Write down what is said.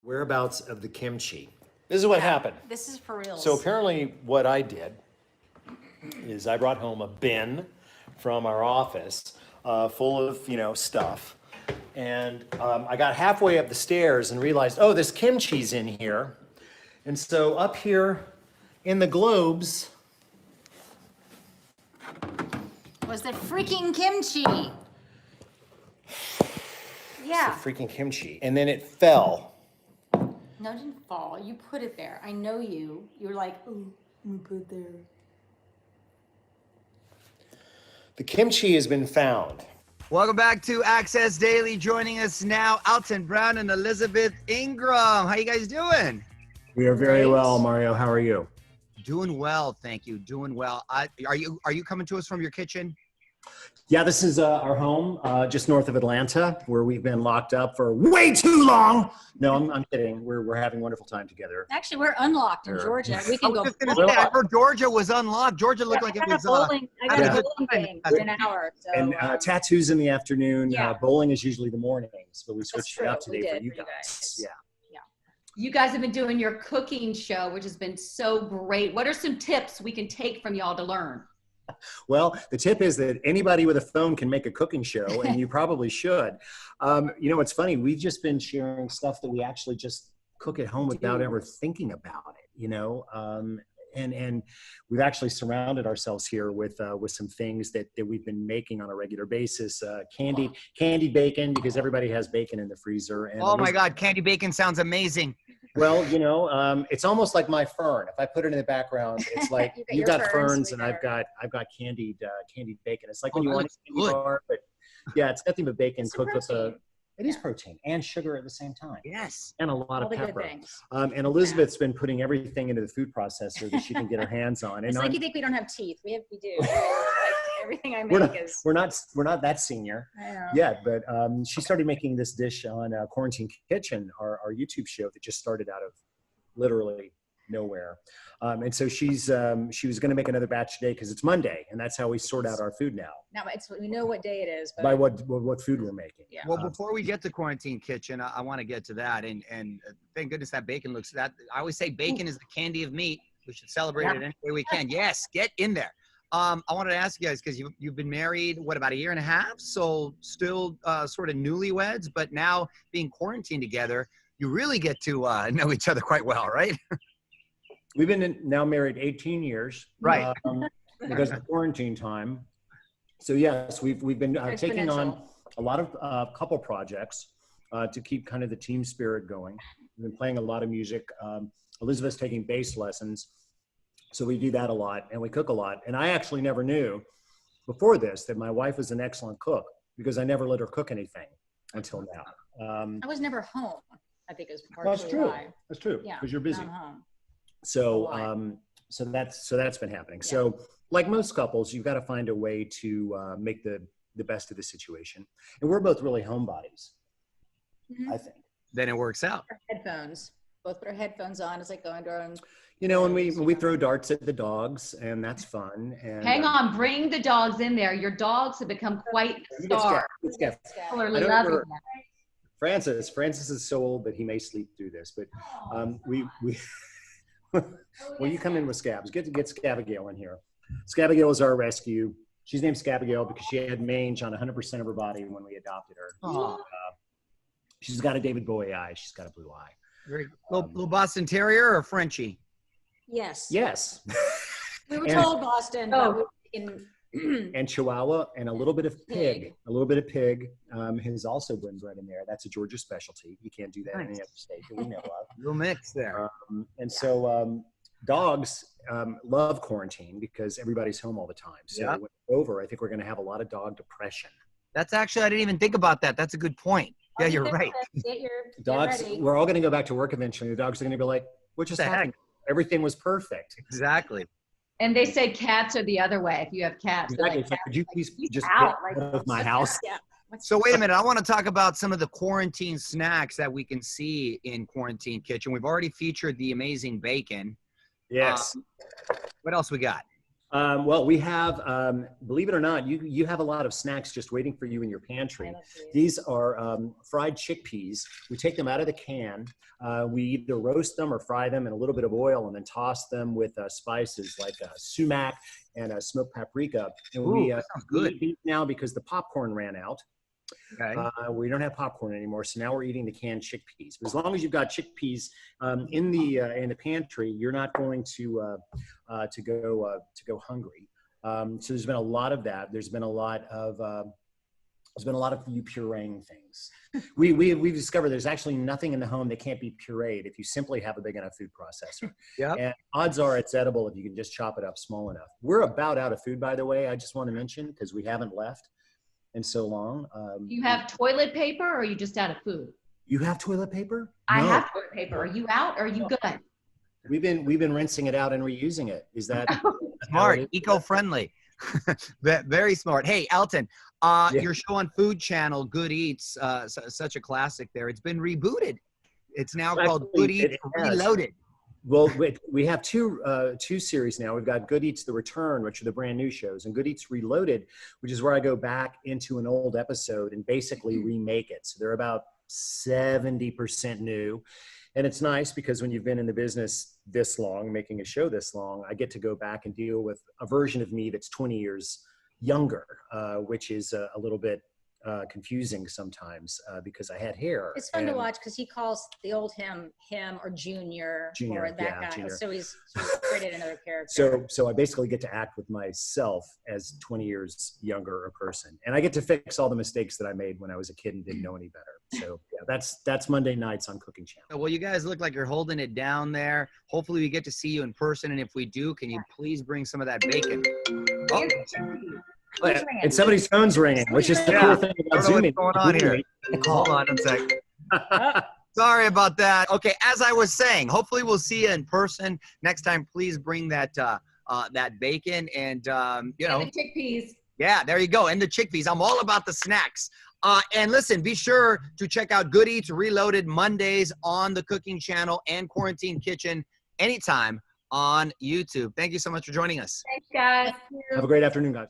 Whereabouts of the kimchi. This is what happened. This is for real. So apparently what I did is I brought home a bin from our office full of, stuff. And I got halfway up the stairs and realized, oh, this kimchi's in here. And so up here in the globes was the freaking kimchi. Yeah. the freaking kimchi. And then it fell. No, it didn't fall. You put it there. I know you. You were like, ooh, I'm gonna put it there. The kimchi has been found. Welcome back to Access Daily. Joining us now, Alton Brown and Elizabeth Ingram. How you guys doing? We are very well, Mario. How are you? Doing well, thank you. Doing well. Are you coming to us from your kitchen? Yeah, this is our home just north of Atlanta, where we've been locked up for way too long. No, I'm kidding. We're having a wonderful time together. Actually, we're unlocked in Georgia. We I can was go. just gonna say, I heard Georgia was unlocked. Georgia looked like it was. I got Yeah. a bowling game in an hour. So, And tattoos in the afternoon. Yeah. Bowling is usually the mornings, but we switched it up true. We today for did you for you guys. guys. Yeah. You guys have been doing your cooking show, which has been so great. What are some tips we can take from y'all to learn? Well, the tip is that anybody with a phone can make a cooking show, and you probably should. It's funny. We've just been sharing stuff that we actually just cook at home without ever thinking about it, and we've actually surrounded ourselves here with some things that we've been making on a regular basis. Candied bacon, because everybody has bacon in the freezer. And Oh my God, candy bacon sounds amazing. Well, it's almost like my fern. If I put it in the background, it's like you got ferns and I've got candied bacon. It's like when you want a candy bar, but yeah, it's nothing but bacon cooked with it is protein and sugar at the same time. Yes. And a lot of the good pepper. things. And Elizabeth's been putting everything into the food processor that she can get her hands on. And It's like you think we don't have teeth. We do. Like, everything I we're make not, is. we're not that senior I know. yet, but she started making this dish on Quarantine Kitchen, our YouTube show that just started out of literally nowhere. And so she was going to make another batch today because it's Monday, and that's how we sort out our food now. Now we know what day it is. But By what food we're making. Yeah. Well, before we get to Quarantine Kitchen, I want to get to that. And thank goodness that bacon looks that. I always say bacon is the candy of meat. We should celebrate it any way we can. Yes, get in there. I wanted to ask you guys, because you've been married, about a year and a half? So still sort of newlyweds, but now being quarantined together, you really get to know each other quite well, right? We've been now married 18 years. Right. Because of quarantine time. So yes, we've been taking on a lot of couple projects to keep kind of the team spirit going. We've been playing a lot of music. Elizabeth's taking bass lessons. So we do that a lot, and we cook a lot. And I actually never knew before this that my wife was an excellent cook, because I never let her cook anything until now. I was never home. I think is part That's of true. why. That's true. Yeah. Because you're busy. Not home. So that's been happening. Yeah. So like most couples, you've got to find a way to make the best of the situation. And we're both really homebodies, I think. Then it works out. Headphones. Both put our headphones on as like going to our own. And we throw darts at the dogs, and that's fun. And Hang on, bring the dogs in there. Your dogs have become quite a star. People are I don't loving ever- them. Francis is so old that he may sleep through this, but we well, you come in with Scabs. Get Scabigail in here. Scabigail is our rescue. She's named Scabigail because she had mange on 100% of her body when we adopted her. She's got a David Bowie eye. She's got a blue eye. Very little Boston Terrier or Frenchie? Yes. Yes. We were told Boston. Oh. And Chihuahua and a little bit of pig. A little bit of pig has also been bred in there. That's a Georgia specialty. You can't do that in any other state that we know of. Little mix there. So dogs love quarantine because everybody's home all the time. So when it's over, I think we're going to have a lot of dog depression. That's actually, I didn't even think about that. That's a good point. Yeah, you're right. Get Dogs, ready. we're all going to go back to work eventually. The dogs are going to be like, what just happened? Everything was perfect. Exactly. And they say cats are the other way. If you have cats, they're Exactly. like, It's like, could you please just out, get out of my house? Yeah. So wait a minute. I want to talk about some of the quarantine snacks that we can see in Quarantine Kitchen. We've already featured the amazing bacon. Yes. What else we got? Well, we have, believe it or not, you have a lot of snacks just waiting for you in your pantry. These are fried chickpeas. We take them out of the can. We either roast them or fry them in a little bit of oil and then toss them with spices like sumac and smoked paprika. And Ooh, that sounds good. we eat now because the popcorn ran out. Okay. We don't have popcorn anymore, so now we're eating the canned chickpeas. But as long as you've got chickpeas in the pantry, you're not going to go hungry. So there's been a lot of that. There's been a lot of you pureeing things. We've discovered there's actually nothing in the home that can't be pureed if you simply have a big enough food processor. Yeah. And odds are it's edible if you can just chop it up small enough. We're about out of food, by the way. I just want to mention because we haven't left in so long. Do you have toilet paper or are you just out of food? You have toilet paper? I No. have toilet paper. Are you out or are you good? We've been rinsing it out and reusing it. Is that Smart, eco-friendly. Very smart. Hey, Alton, your show on Food Channel, Good Eats, such a classic there. It's been rebooted. It's now called Good Eats Reloaded. Well, we have two series now. We've got Good Eats The Return, which are the brand new shows, and Good Eats Reloaded, which is where I go back into an old episode and basically remake it. So they're about 70% new. And it's nice because when you've been in the business this long, making a show this long, I get to go back and deal with a version of me that's 20 years younger, which is a little bit confusing sometimes because I had hair. It's fun to watch because he calls the old him or Junior or that guy. Junior. So he's created another character. So I basically get to act with myself as 20 years younger a person, and I get to fix all the mistakes that I made when I was a kid and didn't know any better. So yeah, that's Monday nights on Cooking Channel. Well, you guys look like you're holding it down there. Hopefully we get to see you in person. And if we do, can you please bring some of that bacon? Oh, And somebody's phone's ringing, which is the cool thing about Zooming. What's going on here? Hold on a sec. Sorry about that. Okay, as I was saying, hopefully we'll see you in person next time. Please bring that that bacon and you know, And the chickpeas. yeah, there you go. And the chickpeas. I'm all about the snacks. And listen, be sure to check out Good Eats Reloaded Mondays on the Cooking Channel and Quarantine Kitchen anytime on YouTube. Thank you so much for joining us. Thanks, guys. Have a great afternoon, guys.